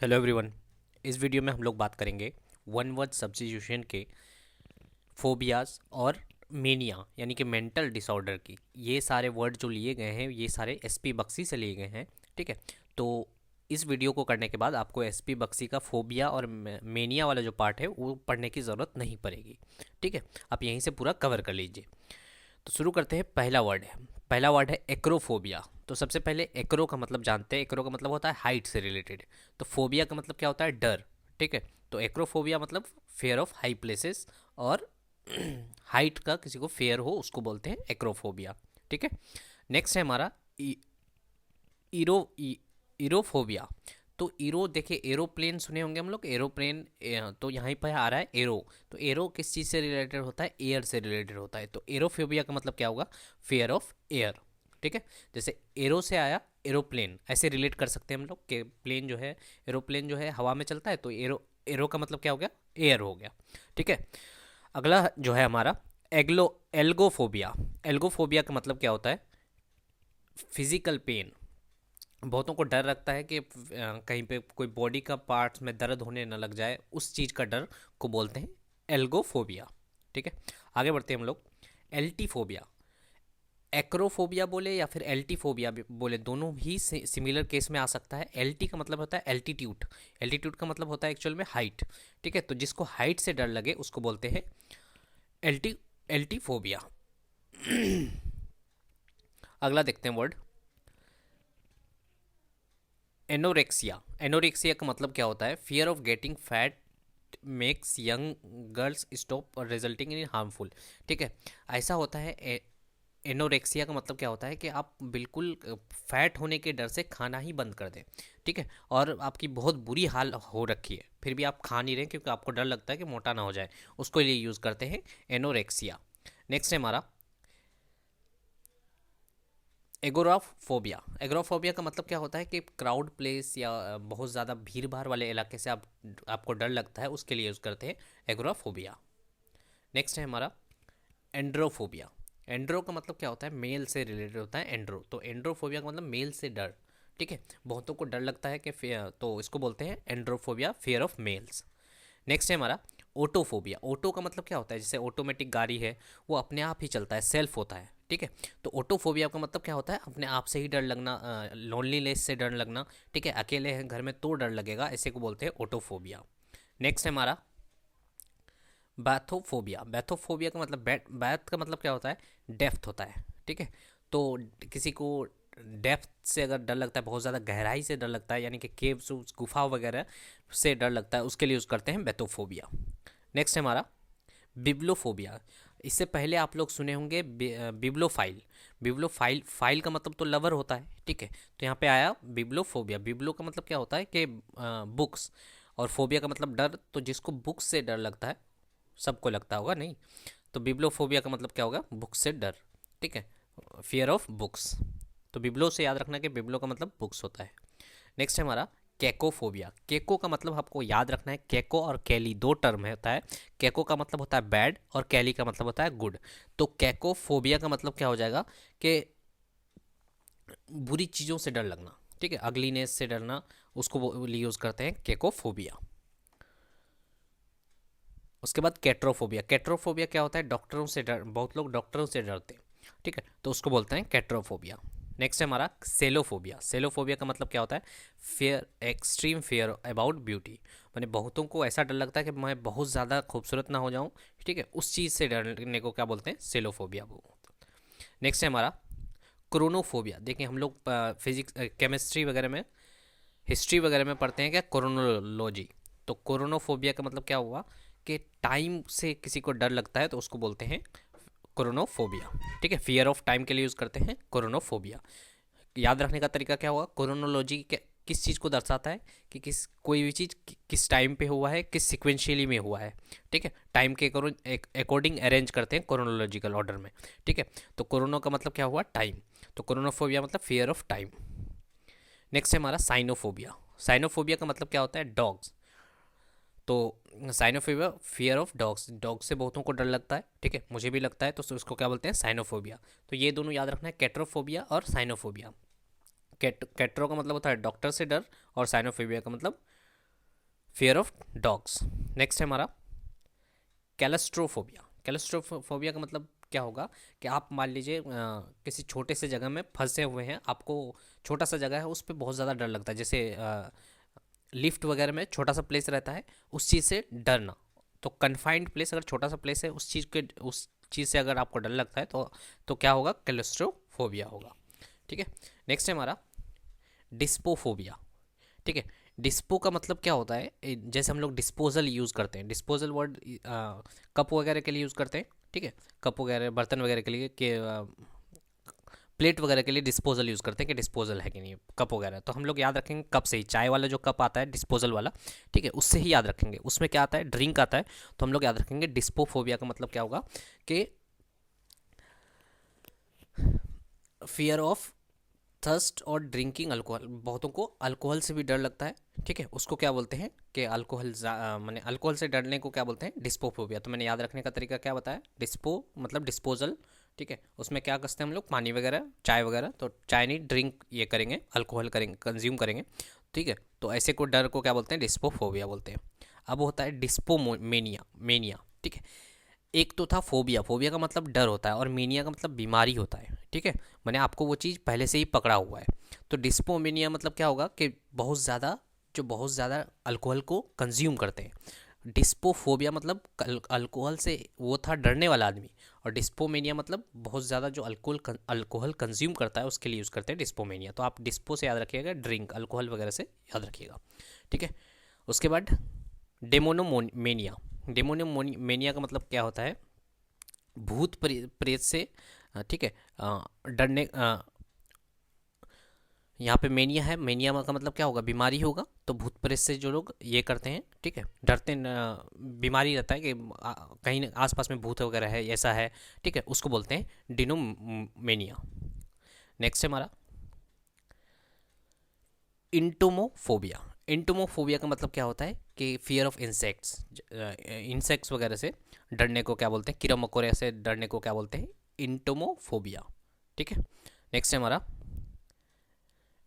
Hello everyone. इस video में हम लोग बात करेंगे वन वर्ड सब्स्टिट्यूशन के फोबियाज और मेनिया यानी कि मेंटल डिसऑर्डर की। ये सारे वर्ड जो लिए गए हैं ये सारे एसपी बख्शी से लिए गए हैं। ठीक है, तो इस वीडियो को करने के बाद आपको एसपी बख्शी का फोबिया और मेनिया वाला जो पार्ट है वो पढ़ने की ज़रूरत नहीं पड़ेगी। ठीक है, आप यहीं से पूरा कवर कर लीजिए। तो शुरू करते हैं। पहला वर्ड है एक्रोफोबिया। तो सबसे पहले एक्रो का मतलब जानते हैं। एक्रो का मतलब होता है हाइट से रिलेटेड। तो फोबिया का मतलब क्या होता है? डर। ठीक है, तो एक्रोफोबिया मतलब फेयर ऑफ हाई प्लेसेस, और हाइट का किसी को फेयर हो उसको बोलते हैं एक्रोफोबिया। ठीक है, नेक्स्ट है हमारा इरो इरोफोबिया। तो इरो देखिए, एरोप्लेन सुने होंगे हम लोग, एरोप्लेन। तो यहाँ पे आ रहा है एरो। तो एरो किस चीज़ से रिलेटेड होता है? एयर से रिलेटेड होता है। तो एरोफोबिया का मतलब क्या होगा? Fair of air. ठीक है, जैसे एरो से आया एरोप्लेन, ऐसे रिलेट कर सकते हैं हम लोग कि प्लेन जो है, एरोप्लेन जो है हवा में चलता है, तो एरो एरो का मतलब क्या हो गया? एयर हो गया। ठीक है, अगला जो है हमारा एल्गोफोबिया। एल्गोफोबिया का मतलब क्या होता है? Physical pain. बहुतों को डर लगता है कि कहीं पे कोई बॉडी का पार्ट्स में दर्द होने न लग जाए, उस चीज़ का डर को बोलते हैं एल्गोफोबिया। ठीक है, आगे बढ़ते हैं हम लोग। एल्टीफोबिया। एक्रोफोबिया बोले या फिर एल्टीफोबिया बोले, दोनों ही सिमिलर केस में आ सकता है। एल्टी का मतलब होता है एल्टीट्यूड। एल्टीट्यूड का मतलब होता है एक्चुअल में हाइट। ठीक है, तो जिसको हाइट से डर लगे उसको बोलते हैं एल्टी एल्टीफोबिया। अगला देखते हैं वर्ड एनोरेक्सिया। एनोरेक्सिया का मतलब क्या होता है? Fear of getting fat makes young girls stop और रिजल्टिंग इन हार्मफुल। ठीक है, ऐसा होता है। एनोरेक्सिया का मतलब क्या होता है कि आप बिल्कुल फैट होने के डर से खाना ही बंद कर दें। ठीक है, और आपकी बहुत बुरी हाल हो रखी है फिर भी आप खा नहीं रहे क्योंकि आपको डर लगता है कि मोटा ना हो जाए, उसको लिए यूज़ करते हैं एनोरेक्सिया। नेक्स्ट है हमारा एगोराफोबिया। एगोराफोबिया का मतलब क्या होता है कि क्राउड प्लेस या बहुत ज़्यादा भीड़ भाड़ वाले इलाके से आपको डर लगता है, उसके लिए यूज़ करते हैं एगोराफोबिया। नेक्स्ट है हमारा एंड्रोफोबिया। एंड्रो का मतलब क्या होता है? मेल से रिलेटेड होता है एंड्रो। तो एंड्रोफोबिया का मतलब मेल से डर। ठीक है, बहुतों को डर लगता है कि तो इसको बोलते हैं एंड्रोफोबिया, फियर ऑफ मेल्स। नेक्स्ट है हमारा ऑटोफोबिया। ऑटो का मतलब क्या होता है? जैसे ऑटोमेटिक गाड़ी है, वो अपने आप ही चलता है, सेल्फ होता है। ठीक है, तो ऑटोफोबिया का मतलब क्या होता है? अपने आप से ही डर लगना, लोनलीनेस से डर लगना। ठीक है, अकेले हैं घर में तो डर लगेगा, ऐसे को बोलते हैं ऑटोफोबिया। नेक्स्ट है हमारा बैथोफोबिया। बैथोफोबिया का मतलब बैथ का मतलब क्या होता है? डेप्थ होता है। ठीक है, तो किसी को डेप्थ से अगर डर लगता है, बहुत ज़्यादा गहराई से डर लगता है, यानी कि केव्स गुफा वगैरह से डर लगता है, उसके लिए यूज़ करते हैं बैथोफोबिया। नेक्स्ट है हमारा बिब्लोफोबिया। इससे पहले आप लोग सुने होंगे बिब्लोफाइल। बिब्लोफाइल, फाइल का मतलब तो लवर होता है। ठीक है, तो यहाँ पे आया बिब्लोफोबिया। बिब्लो का मतलब क्या होता है कि बुक्स, और फोबिया का मतलब डर। तो जिसको बुक्स से डर लगता है, सबको लगता होगा नहीं, तो बिब्लोफोबिया का मतलब क्या होगा? बुक्स से डर। ठीक है, फियर ऑफ बुक्स। तो बिब्लो से याद रखना कि बिब्लो का मतलब बुक्स होता है। नेक्स्ट है हमारा केकोफोबिया। केको का मतलब आपको याद रखना है, केको और कैली दो टर्म है होता है। केको का मतलब होता है बैड और कैली का मतलब होता है गुड। तो केकोफोबिया का मतलब क्या हो जाएगा कि बुरी चीज़ों से डर लगना। ठीक है, अगलीनेस से डरना, उसको यूज़ करते हैं केकोफोबिया। उसके बाद कैट्रोफोबिया। कैट्रोफोबिया क्या होता है? डॉक्टरों से डर, बहुत लोग डॉक्टरों से डरते हैं। ठीक है, तो उसको बोलते हैं कैट्रोफोबिया। नेक्स्ट है हमारा सेलोफोबिया। सेलोफोबिया का मतलब क्या होता है? Fear, extreme fear about beauty. मैंने बहुतों को ऐसा डर लगता है कि मैं बहुत ज़्यादा खूबसूरत ना हो जाऊँ। ठीक है, उस चीज़ से डरने को क्या बोलते हैं? सेलोफोबिया। नेक्स्ट है हमारा क्रोनोफोबिया। देखिए हम लोग फिजिक्स, केमिस्ट्री वगैरह में, हिस्ट्री वगैरह में पढ़ते हैं क्या? क्रोनोलॉजी। तो क्रोनोफोबिया का मतलब क्या हुआ कि टाइम से किसी को डर लगता है, तो उसको बोलते हैं क्रोनोफोबिया। ठीक है, फियर ऑफ टाइम के लिए यूज़ करते हैं क्रोनोफोबिया। याद रखने का तरीका क्या होगा? क्रोनोलॉजी किस चीज़ को दर्शाता है कि कोई भी चीज़ किस टाइम पे हुआ है, किस सिक्वेंशियली में हुआ है। ठीक है, टाइम के अकॉर्डिंग अरेंज करते हैं क्रोनोलॉजिकल ऑर्डर में। ठीक है, तो क्रोनो का मतलब क्या हुआ? टाइम। तो क्रोनोफोबिया मतलब फियर ऑफ टाइम। नेक्स्ट है हमारा साइनोफोबिया। साइनोफोबिया का मतलब क्या होता है? डॉग्स। तो Sinophobia fear of dogs. Dog से बहुतों को डर लगता है। ठीक है, मुझे भी लगता है, तो उसको क्या बोलते हैं? साइनोफोबिया। तो ये दोनों याद रखना है, कैट्रोफोबिया और साइनोफोबिया। कैट्रो का मतलब होता है डॉक्टर से डर, और साइनोफोबिया का मतलब फियर ऑफ डॉग्स। नेक्स्ट है हमारा कैलस्ट्रोफोबिया। कैलस्ट्रोफोबिया का मतलब क्या होगा कि आप मान लीजिए किसी छोटे से जगह में फंसे हुए हैं, आपको छोटा सा जगह है उस पर बहुत ज़्यादा डर लगता है, जैसे लिफ्ट वगैरह में छोटा सा प्लेस रहता है, उस चीज़ से डरना। तो कन्फाइंड प्लेस अगर छोटा सा प्लेस है, उस चीज़ से अगर आपको डर लगता है तो क्या होगा, कैलस्ट्रोफोबिया होगा। ठीक है। नेक्स्ट है हमारा डिस्पोफोबिया। ठीक है। डिस्पो का मतलब क्या होता है, जैसे हम लोग डिस्पोजल यूज़ करते हैं, डिस्पोजल वर्ड कप वगैरह के लिए यूज़ करते हैं। ठीक है। कप वगैरह बर्तन वगैरह के लिए के प्लेट वगैरह के लिए डिस्पोजल यूज़ करते हैं कि डिस्पोजल है कि नहीं कप वगैरह, तो हम लोग याद रखेंगे कप से ही। चाय वाला जो कप आता है डिस्पोजल वाला, ठीक है, उससे ही याद रखेंगे। उसमें क्या आता है, ड्रिंक आता है, तो हम लोग याद रखेंगे डिस्पोफोबिया का मतलब क्या होगा कि फियर ऑफ थर्स्ट और ड्रिंकिंग अल्कोहल। बहुतों को अल्कोहल से भी डर लगता है। ठीक है। उसको क्या बोलते हैं कि अल्कोहल माने अल्कोहल से डरने को क्या बोलते हैं, डिस्पोफोबिया। तो मैंने याद रखने का तरीका क्या बताया, डिस्पो मतलब डिस्पोजल। ठीक है। उसमें क्या करते हैं हम लोग, पानी वगैरह चाय वगैरह, तो चाय नहीं ड्रिंक ये करेंगे, अल्कोहल करेंगे, कंज्यूम करेंगे। ठीक है। तो ऐसे को डर को क्या बोलते हैं, डिस्पोफोबिया बोलते हैं। अब होता है डिस्पोमेनिया, मेनिया। ठीक है। एक तो था फोबिया, फोबिया का मतलब डर होता है, और मीनिया का मतलब बीमारी होता है। ठीक है। मैंने आपको वो चीज़ पहले से ही पकड़ा हुआ है। तो डिस्पोमेनिया मतलब क्या होगा कि बहुत ज़्यादा अल्कोहल को कंज्यूम करते हैं। डिस्पोफोबिया मतलब अल्कोहल से वो था डरने वाला आदमी, और डिस्पोमेनिया मतलब बहुत ज़्यादा जो अल्कोहल कंज्यूम करता है उसके लिए यूज़ करते हैं डिस्पोमेनिया। तो आप डिस्पो से याद रखिएगा, ड्रिंक अल्कोहल वगैरह से याद रखिएगा। ठीक है। उसके बाद डेमोनोमेनिया। डेमोनोमेनिया का मतलब क्या होता है, भूत प्रेत से ठीक है डरने। यहाँ पे मेनिया है, मेनिया का मतलब क्या होगा, बीमारी होगा। तो भूत प्रेत से जो लोग ये करते हैं, ठीक है, डरते बीमारी रहता है कि कहीं आसपास में भूत वगैरह है, ऐसा है। ठीक है। उसको बोलते हैं डिनोमेनिया। नेक्स्ट है हमारा इंटोमोफोबिया। इंटोमोफोबिया का मतलब क्या होता है कि फियर ऑफ इंसेक्ट्स, इंसेक्ट्स वगैरह से डरने को क्या बोलते हैं, कीड़ा मकोड़े से डरने को क्या बोलते हैं, इंटोमोफोबिया। ठीक है। नेक्स्ट है हमारा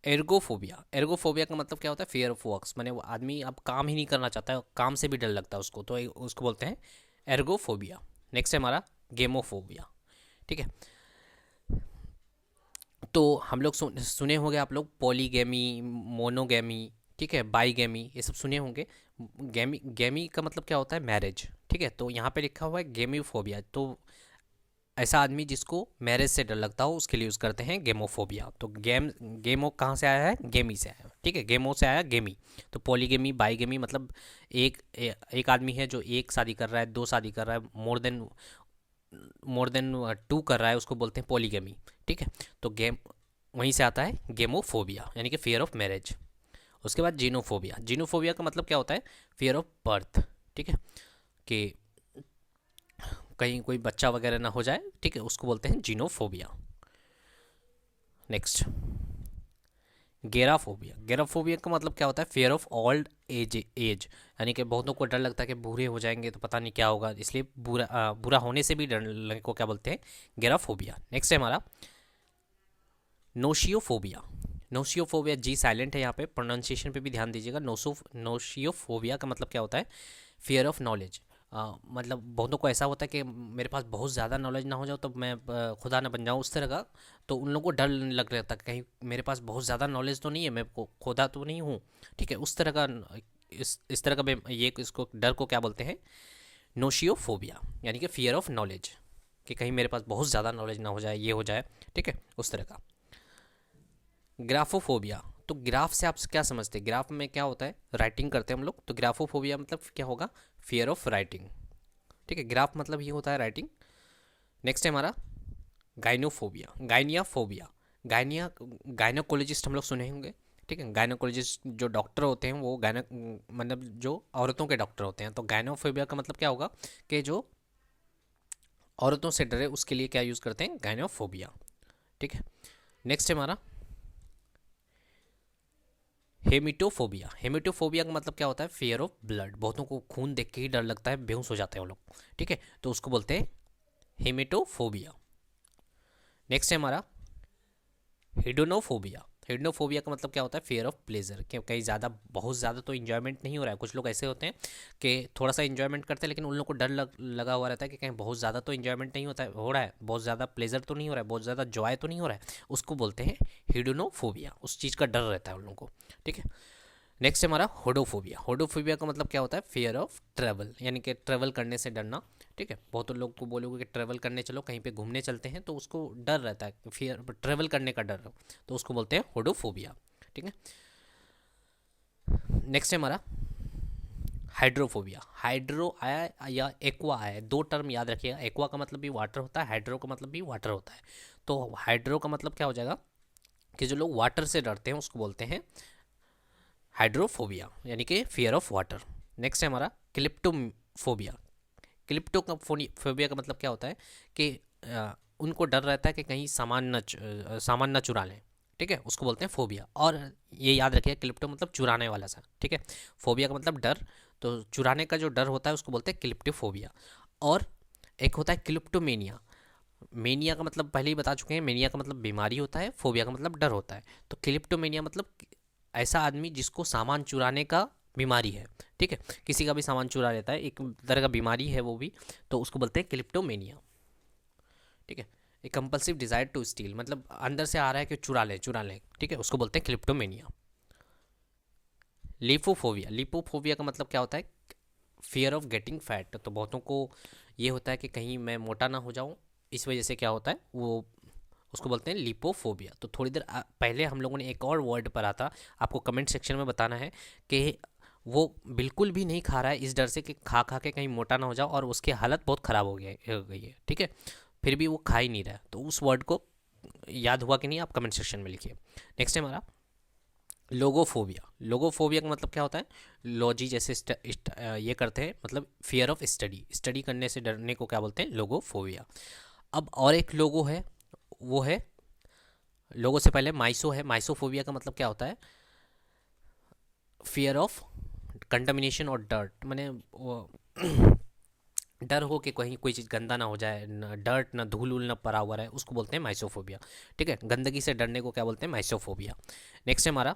एर्गोफोबिया। एर्गोफोबिया का मतलब क्या होता है, फियर ऑफ वर्क्स, माने वो आदमी अब काम ही नहीं करना चाहता है, काम से भी डर लगता है उसको, तो उसको बोलते हैं एर्गोफोबिया। नेक्स्ट है हमारा गेमोफोबिया। ठीक है। तो हम लोग सुने होंगे आप लोग पॉलीगैमी, मोनोगैमी, ठीक है, बाईगैमी, ये सब सुने होंगे। गैमी गैमी का मतलब क्या होता है, मैरिज। ठीक है। तो यहाँ पे लिखा हुआ है गेमीफोबिया, तो ऐसा आदमी जिसको मैरिज से डर लगता हो उसके लिए यूज़ करते हैं गेमोफोबिया। तो गेमो कहाँ से आया है, गेमी से आया है। ठीक है। गेमो से आया गेमी। तो पॉलीगेमी बाईगेमी मतलब एक आदमी है जो एक शादी कर रहा है, दो शादी कर रहा है, मोर देन टू कर रहा है, उसको बोलते हैं पॉलीगेमी। ठीक है। तो गेम वहीं से आता है गेमोफोबिया, यानी कि फियर ऑफ मैरिज। उसके बाद जीनोफोबिया। जीनोफोबिया का मतलब क्या होता है, फियर ऑफ बर्थ। ठीक है। कि कहीं कोई बच्चा वगैरह ना हो जाए, ठीक है, उसको बोलते हैं जीनोफोबिया। नेक्स्ट गेराफोबिया। गेराफोबिया का मतलब क्या होता है, फियर ऑफ ओल्ड एज, यानी कि बहुतों को डर लगता है कि बूढ़े हो जाएंगे तो पता नहीं क्या होगा, इसलिए बुरा होने से भी डरने को क्या बोलते हैं, गेराफोबिया। नेक्स्ट है हमारा नोशियोफोबिया। नोशियोफोबिया, जी साइलेंट है यहाँ पे, प्रोनाउंसिएशन पे भी ध्यान दीजिएगा। नोशियोफोबिया का मतलब क्या होता है, फियर ऑफ नॉलेज। मतलब बहुतों को ऐसा होता है कि मेरे पास बहुत ज़्यादा नॉलेज ना हो जाओ तो मैं खुदा ना बन जाऊँ, उस तरह का। तो उन लोगों को डर लग रहता है कहीं मेरे पास बहुत ज़्यादा नॉलेज तो नहीं है, मैं खुदा तो नहीं हूँ। ठीक है। उस तरह का इस तरह का ये इसको डर को क्या बोलते हैं, नोशियोफोबिया, यानी कि फियर ऑफ नॉलेज, कि कहीं मेरे पास बहुत ज़्यादा नॉलेज ना हो जाए, ये हो जाए। ठीक है। उस तरह का। ग्राफोफोबिया। तो ग्राफ से आप क्या समझते हैं, ग्राफ में क्या होता है, राइटिंग करते हैं हम लोग, तो ग्राफोफोबिया मतलब क्या होगा, फियर ऑफ राइटिंग। ठीक है। ग्राफ मतलब ये होता है राइटिंग। नेक्स्ट है हमारा गाइनोफोबिया, गाइनियाफोबिया। गाइनोकोलॉजिस्ट हम लोग सुने होंगे। ठीक है। गाइनोकोलॉजिस्ट जो डॉक्टर होते हैं वो मतलब जो औरतों के डॉक्टर होते हैं। तो गाइनोफोबिया का मतलब क्या होगा कि जो औरतों से डरे उसके लिए क्या यूज़ करते हैं, गाइनोफोबिया। ठीक है। नेक्स्ट है हमारा हेमिटोफोबिया। हेमिटोफोबिया का मतलब क्या होता है, फियर ऑफ ब्लड। बहुतों को खून देख के ही डर लगता है, बेहोश हो जाते हैं वो लोग। ठीक है। तो उसको बोलते हैं हेमिटोफोबिया। नेक्स्ट है हमारा हिडोनोफोबिया। हिडनोफोबिया का मतलब क्या होता है, फियर ऑफ प्लेजर, कि कहीं ज़्यादा बहुत ज़्यादा तो इन्जॉयमेंट नहीं हो रहा है। कुछ लोग ऐसे होते हैं कि थोड़ा सा इन्जॉयमेंट करते हैं, लेकिन उन लोग को डर लगा हुआ रहता है कि कहीं बहुत ज़्यादा तो इन्जॉयमेंट नहीं होता है, हो रहा है, बहुत ज़्यादा प्लेजर तो नहीं हो रहा है, बहुत ज़्यादा जॉय तो नहीं हो रहा है, उसको बोलते हैं हिडनोफोबिया। उस चीज़ का डर रहता है उन लोगों को, ठीक है। नेक्स्ट है हमारा होडोफोबिया। होडोफोबिया का मतलब क्या होता है, फियर ऑफ ट्रैवल, यानी कि ट्रैवल करने से डरना, ठीक है। बहुत लोग को बोलोगे कि ट्रैवल करने चलो, कहीं पे घूमने चलते हैं, तो उसको डर रहता है, फियर ट्रैवल करने का डर, तो उसको बोलते हैं होडोफोबिया, ठीक है। नेक्स्ट है हमारा हाइड्रोफोबिया। हाइड्रो आया या एक्वा आया, दो टर्म याद रखिएगा। एक्वा का मतलब भी वाटर होता है, हाइड्रो का मतलब भी वाटर होता है। तो हाइड्रो का मतलब क्या हो जाएगा कि जो लोग वाटर से डरते हैं उसको बोलते हैं हाइड्रोफोबिया, यानी कि फियर ऑफ वाटर। नेक्स्ट है हमारा क्लिप्टोफोबिया। क्लिप्टोफोबिया का मतलब क्या होता है कि उनको डर रहता है कि कहीं सामान न चुरा लें, ठीक है, उसको बोलते हैं फोबिया। और ये याद रखिए, क्लिप्टो मतलब चुराने वाला सा, ठीक है। फोबिया का मतलब डर, तो चुराने का जो डर होता है उसको बोलते हैं क्लिप्टोफोबिया। और एक होता है क्लिप्टोमेनिया। मेनिया का मतलब पहले ही बता चुके हैं, मेनिया का मतलब बीमारी होता है, फोबिया का मतलब डर होता है। तो क्लिप्टोमेनिया मतलब ऐसा आदमी जिसको सामान चुराने का बीमारी है, ठीक है, किसी का भी सामान चुरा लेता है, एक तरह का बीमारी है वो भी, तो उसको बोलते हैं क्लिप्टोमेनिया, ठीक है। एक कंपल्सिव डिजायर टू स्टील, मतलब अंदर से आ रहा है कि चुरा लें, ठीक है, उसको बोलते हैं क्लिप्टोमेनिया। लिपोफोबिया। लिपोफोबिया का मतलब क्या होता है, फियर ऑफ गेटिंग फैट। तो बहुतों को ये होता है कि कहीं मैं मोटा ना हो जाऊं, इस वजह से क्या होता है वो, उसको बोलते हैं लिपोफोबिया। तो थोड़ी देर पहले हम लोगों ने एक और वर्ड पढ़ा था, आपको कमेंट सेक्शन में बताना है कि वो बिल्कुल भी नहीं खा रहा है इस डर से कि खा खा के कहीं मोटा ना हो जाओ, और उसकी हालत बहुत ख़राब हो गई है, ठीक है, फिर भी वो खा ही नहीं रहा है। तो उस वर्ड को याद हुआ कि नहीं, आप कमेंट सेक्शन में लिखिए। नेक्स्ट है हमारा लोगोफोबिया। लोगोफोबिया का मतलब क्या होता है, लॉजी जैसे ये करते हैं, मतलब फियर ऑफ स्टडी करने से डरने को क्या बोलते हैं, लोगोफोबिया। अब और एक लोगो है, वो है, लोगों से पहले माइसो है। माइसोफोबिया का मतलब क्या होता है, फियर ऑफ कंटामिनेशन और डर्ट, मैंने डर हो कि कहीं कोई चीज़ गंदा ना हो जाए, न डर्ट ना धूल उल ना पड़ा हुआ है, उसको बोलते हैं माइसोफोबिया, ठीक है। गंदगी से डरने को क्या बोलते हैं, माइसोफोबिया। नेक्स्ट है हमारा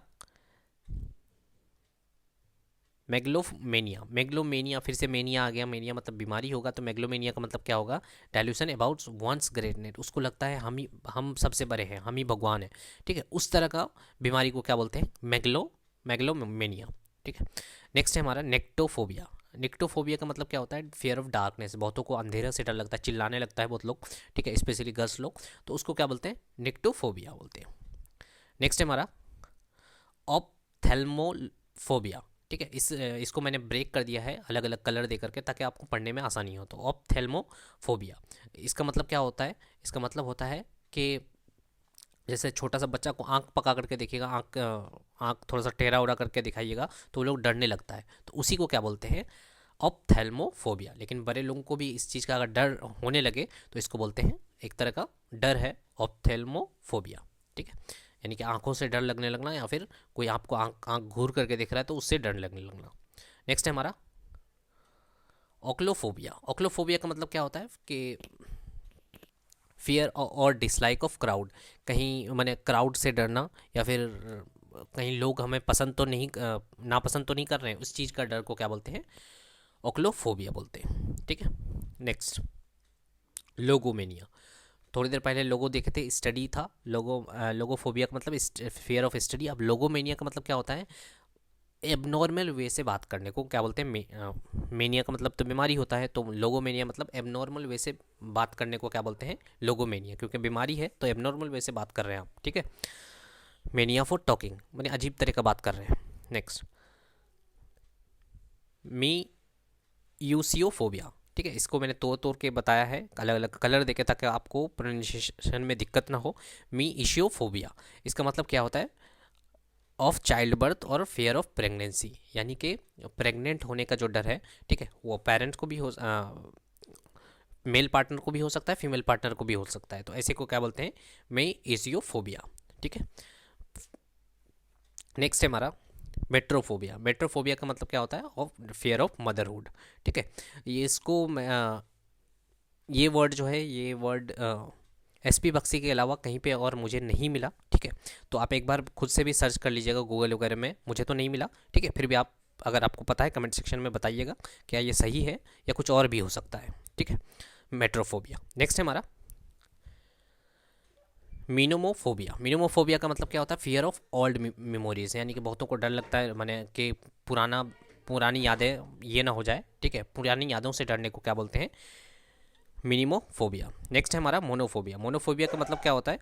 मेगलोमेनिया। मेगलोमेनिया, फिर से मेनिया आ गया, मेनिया मतलब बीमारी होगा, तो मेगलोमेनिया का मतलब क्या होगा, डेल्यूशन अबाउट वंस ग्रेटनेस, उसको लगता है हम सबसे बड़े हैं, हम ही भगवान हैं, ठीक है, उस तरह का बीमारी को क्या बोलते हैं, मेगलोमेनिया, ठीक है। नेक्स्ट है हमारा नेक्टोफोबिया। निक्टोफोबिया का मतलब क्या होता है, फियर ऑफ डार्कनेस, बहुतों को अंधेरे से डर लगता है, चिल्लाने लगता है बहुत लोग, ठीक है, स्पेशली गर्ल्स लोग, तो उसको क्या बोलते हैं, निक्टोफोबिया बोलते हैं। नेक्स्ट है हमारा ऑप्थेल्मोफोबिया, ठीक है। इसको मैंने ब्रेक कर दिया है अलग अलग कलर दे करके, ताकि आपको पढ़ने में आसानी हो। तो ऑप्थेल्मोफोबिया, इसका मतलब क्या होता है, इसका मतलब होता है कि जैसे छोटा सा बच्चा को आंख पका करके देखिएगा, आंख थोड़ा सा टेढ़ा उड़ा करके दिखाइएगा, तो वो लोग डरने लगता है, तो उसी को क्या बोलते हैं, ऑप्थेल्मोफोबिया। लेकिन बड़े लोगों को भी इस चीज़ का अगर डर होने लगे तो इसको बोलते हैं, एक तरह का डर है, ऑप्थेल्मोफोबिया, ठीक है, यानी कि आंखों से डर लगने लगना, या फिर कोई आपको आंख आंख घूर करके देख रहा है तो उससे डर लगने लगना। नेक्स्ट है हमारा ओक्लोफोबिया। ओक्लोफोबिया का मतलब क्या होता है कि फियर और डिसलाइक ऑफ क्राउड, कहीं मैंने क्राउड से डरना, या फिर कहीं लोग हमें पसंद तो नहीं, नापसंद तो नहीं कर रहे हैं, उस चीज़ का डर को क्या बोलते हैं, ओक्लोफोबिया बोलते हैं, ठीक है। नेक्स्ट लोगोमेनिया। थोड़ी देर पहले लोगो देखे थे, स्टडी था, लोगोफोबिया का मतलब फियर ऑफ स्टडी। अब लोगोमेनिया का मतलब क्या होता है, एबनॉर्मल वे से बात करने को क्या बोलते हैं, मेनिया का मतलब तो बीमारी होता है, तो लोगोमेनिया मतलब एबनॉर्मल वे से बात करने को क्या बोलते हैं, लोगोमेनिया, क्योंकि बीमारी है तो एबनॉर्मल वे से बात कर रहे हैं आप, ठीक है। मेनिया फॉर टॉकिंग, मैंने अजीब तरह का बात कर रहे हैं। नेक्स्ट मी यूसियोफोबिया, ठीक है, इसको मैंने तोड़ के बताया है, अलग अलग कलर देके, ताकि आपको प्रोनाउंसिएशन में दिक्कत ना हो। मी इशियोफोबिया, इसका मतलब क्या होता है, ऑफ चाइल्ड बर्थ और फेयर ऑफ प्रेगनेंसी, यानी कि प्रेग्नेंट होने का जो डर है, ठीक है, वो पेरेंट्स को भी हो, मेल पार्टनर को भी हो सकता है, फीमेल पार्टनर को भी हो सकता है, तो ऐसे को क्या बोलते हैं, मे इजियोफोबिया, ठीक है। नेक्स्ट है हमारा मेट्रोफोबिया। मेट्रोफोबिया का मतलब क्या होता है, ऑफ फियर ऑफ मदरहुड, ठीक है। ये इसको ये वर्ड जो है, ये वर्ड एसपी बख्शी के अलावा कहीं पे और मुझे नहीं मिला, ठीक है। तो आप एक बार खुद से भी सर्च कर लीजिएगा गूगल वगैरह में, मुझे तो नहीं मिला, ठीक है। फिर भी आप अगर आपको पता है कमेंट सेक्शन में बताइएगा क्या ये सही है या कुछ और भी हो सकता है, ठीक है। मेट्रोफोबिया। नेक्स्ट है हमारा मीनोमोफोबिया। मीनोमोफोबिया का मतलब क्या होता है? फियर ऑफ ओल्ड मेमोरीज, यानी कि बहुतों को डर लगता है माने कि पुरानी यादें ये ना हो जाए, ठीक है। पुरानी यादों से डरने को क्या बोलते हैं? मिनिमोफोबिया। नेक्स्ट है हमारा मोनोफोबिया। मोनोफोबिया का मतलब क्या होता है?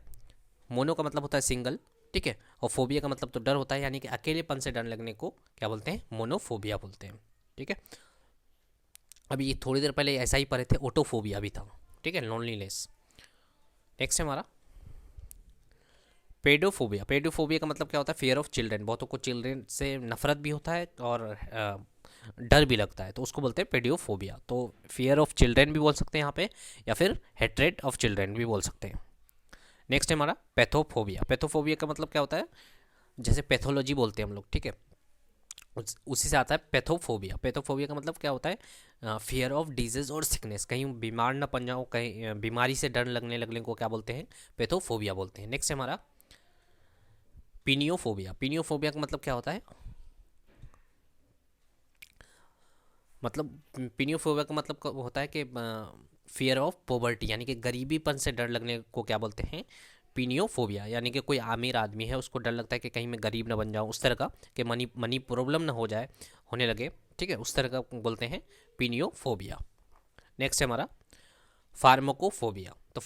मोनो का मतलब होता है सिंगल, ठीक है, और फोबिया का मतलब तो डर होता है, यानी कि अकेलेपन से डर लगने को क्या बोलते हैं? मोनोफोबिया बोलते हैं, ठीक है। अभी ये थोड़ी देर पहले ऐसा ही पढ़े थे, ओटोफोबिया भी था, ठीक है, लोनलीनेस। नेक्स्ट है हमारा पेडोफोबिया। पेडोफोबिया का मतलब क्या होता है? Fear of children. बहुतों को चिल्ड्रेन से नफरत भी होता है और डर भी लगता है, तो उसको बोलते हैं पेडियोफोबिया। तो फियर ऑफ चिल्ड्रेन भी बोल सकते हैं यहाँ पे, या फिर हेट्रेड ऑफ चिल्ड्रेन भी बोल सकते हैं। नेक्स्ट है हमारा पैथोफोबिया। पैथोफोबिया का मतलब क्या होता है? जैसे पैथोलॉजी बोलते हैं हम लोग, ठीक है, उसी से आता है पैथोफोबिया। पैथोफोबिया का मतलब क्या होता है? फियर ऑफ डिजीज और सिकनेस, कहीं बीमार ना पड़ जाओ, कहीं बीमारी से डर लगने को क्या बोलते हैं? पैथोफोबिया बोलते हैं। नेक्स्ट है हमारा पिनियोफोबिया। पिनियोफोबिया का मतलब क्या होता है? मतलब पिनियोफोबिया का मतलब होता है कि फियर ऑफ पॉवर्टी, यानी कि गरीबीपन से डर लगने को क्या बोलते हैं? पिनियोफोबिया। यानी कि कोई अमीर आदमी है, उसको डर लगता है कि कहीं मैं गरीब ना बन जाऊं, उस तरह का, कि मनी प्रॉब्लम ना हो जाए, होने लगे, ठीक है, उस तरह का बोलते हैं पिनियोफोबिया। नेक्स्ट है हमारा फार्माकोफोबिया। तो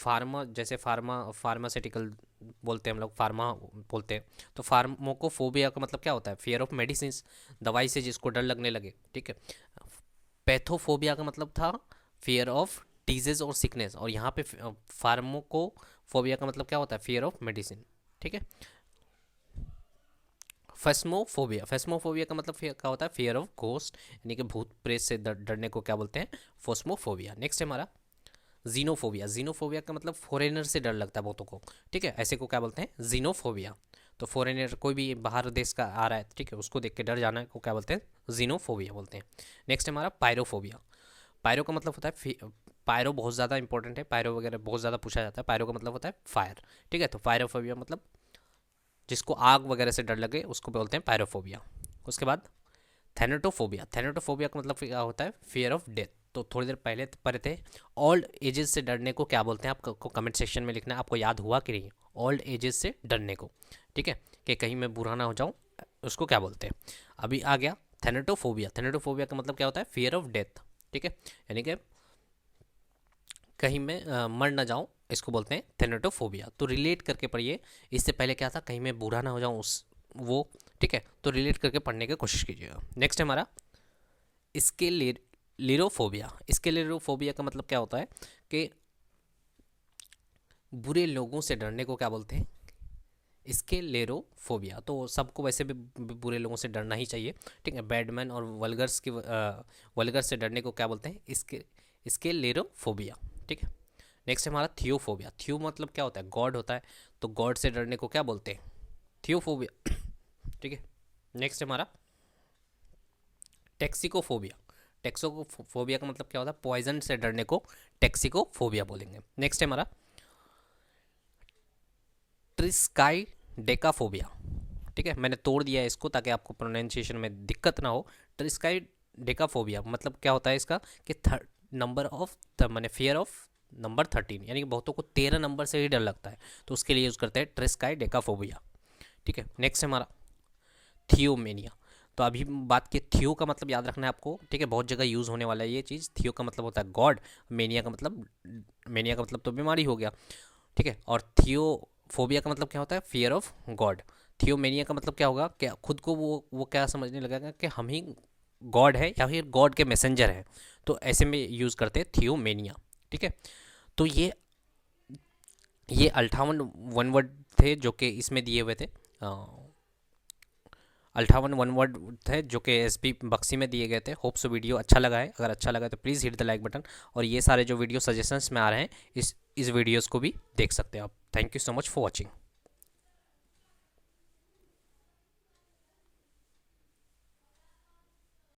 जैसे फार्मास्यूटिकल बोलते हैं हम लोग, फार्मा बोलते हैं, तो फार्माकोफोबिया का मतलब क्या होता है? फियर ऑफ मेडिसिन, दवाई से जिसको डर लगने लगे, ठीक है। पैथोफोबिया का मतलब था फियर ऑफ डिजीज और सिकनेस, और यहाँ पे फार्माकोफोबिया का मतलब क्या होता है? फियर ऑफ मेडिसिन, ठीक है। फेस्मोफोबिया। फेस्मोफोबिया का मतलब क्या होता है? फियर ऑफ घोस्ट, यानी कि भूत प्रेत से डरने को क्या बोलते हैं? फोस्मोफोबिया। नेक्स्ट है हमारा जीनोफोबिया। जीनोफोबिया का मतलब फॉरेनर से डर लगता है बहुतों को, ठीक है, ऐसे को क्या बोलते हैं? जीनोफोबिया। तो फॉरेनर कोई भी बाहर देश का आ रहा है, ठीक है, उसको देख के डर जाना को क्या बोलते हैं? जीनोफोबिया बोलते हैं। नेक्स्ट है हमारा पायरोफोबिया। पायरो का मतलब होता है पायरो बहुत ज़्यादा इंपॉर्टेंट है, पायरो वगैरह बहुत ज़्यादा पूछा जाता है। पायरो का मतलब होता है फायर, ठीक है। तो पायरोफोबिया मतलब जिसको आग वगैरह से डर लगे उसको बोलते हैं पायरोफोबिया। उसके बाद थैनेटोफोबिया। थैनेटोफोबिया का मतलब क्या होता है? Fear of death. तो थोड़ी देर पहले पढ़े थे, ओल्ड एजेस से डरने को क्या बोलते हैं? आपको कमेंट सेक्शन में लिखना है, आपको याद हुआ कि नहीं? ओल्ड एजेस से डरने को, ठीक है, कि कहीं मैं बुरा ना हो जाऊं, उसको क्या बोलते हैं? अभी आ गया थैनेटोफोबिया। थैनेटोफोबिया का मतलब क्या होता है? फियर ऑफ डेथ, ठीक है, यानी कि कहीं मैं मर ना जाऊं, इसको बोलते हैं थैनेटोफोबिया। तो रिलेट करके पढ़िए, इससे पहले क्या था? कहीं मैं बुरा ना हो जाऊं वो, ठीक है, तो रिलेट करके पढ़ने की कोशिश कीजिएगा। नेक्स्ट है हमारा स्केलेरोफोबिया। स्केलेरोफोबिया का मतलब क्या होता है? कि बुरे लोगों से डरने को क्या बोलते हैं? स्केलेरोफोबिया। तो सबको वैसे भी बुरे लोगों से डरना ही चाहिए, ठीक है। बैडमैन और वल्गर से डरने को क्या बोलते हैं? स्केलेरोफोबिया, ठीक है। नेक्स्ट है हमारा थियोफोबिया। थियो मतलब क्या होता है? गॉड होता है, तो गॉड से डरने को क्या बोलते हैं? थियोफोबिया, ठीक है। नेक्स्ट है हमारा टेक्सिकोफोबिया। टेक्सिकोफोबिया का मतलब क्या होता है? पॉइजन से डरने को टेक्सिकोफोबिया बोलेंगे। नेक्स्ट है हमारा ट्रिस्काइडेकाफोबिया, ठीक है, मैंने तोड़ दिया है इसको ताकि आपको प्रोनाउंसिएशन में दिक्कत ना हो। ट्रिस्काइडेकाफोबिया मतलब क्या होता है इसका? कि नंबर ऑफ मैंने फियर ऑफ नंबर 13, यानी कि बहुतों को 13 नंबर से ही डर लगता है, तो उसके लिए यूज़ करते हैं ट्रिस्काइडेकाफोबिया, ठीक है। नेक्स्ट है हमारा थियोमेनिया। तो अभी बात की थियो का मतलब याद रखना है आपको, ठीक है, बहुत जगह यूज़ होने वाला है ये चीज़। थियो का मतलब होता है गॉड, मेनिया का मतलब तो बीमारी हो गया, ठीक है। और थियोफोबिया का मतलब क्या होता है? Fear of God. थियोमेनिया का मतलब क्या होगा? क्या खुद को वो क्या समझने लगेगा कि हम ही गॉड है या फिर गॉड के मैसेंजर हैं, तो ऐसे में यूज़ करते हैं थियोमेनिया, ठीक है। तो ये 58 वन वर्ड थे जो कि इसमें दिए हुए थे, 58 वन वर्ड थे जो कि एसपी बक्सी में दिए गए थे। होप सो वीडियो अच्छा लगा है, अगर अच्छा लगा तो please hit the like button, और ये सारे जो वीडियो सजेशंस में आ रहे हैं इस वीडियोस को भी देख सकते हैं आप। Thank you so much for watching.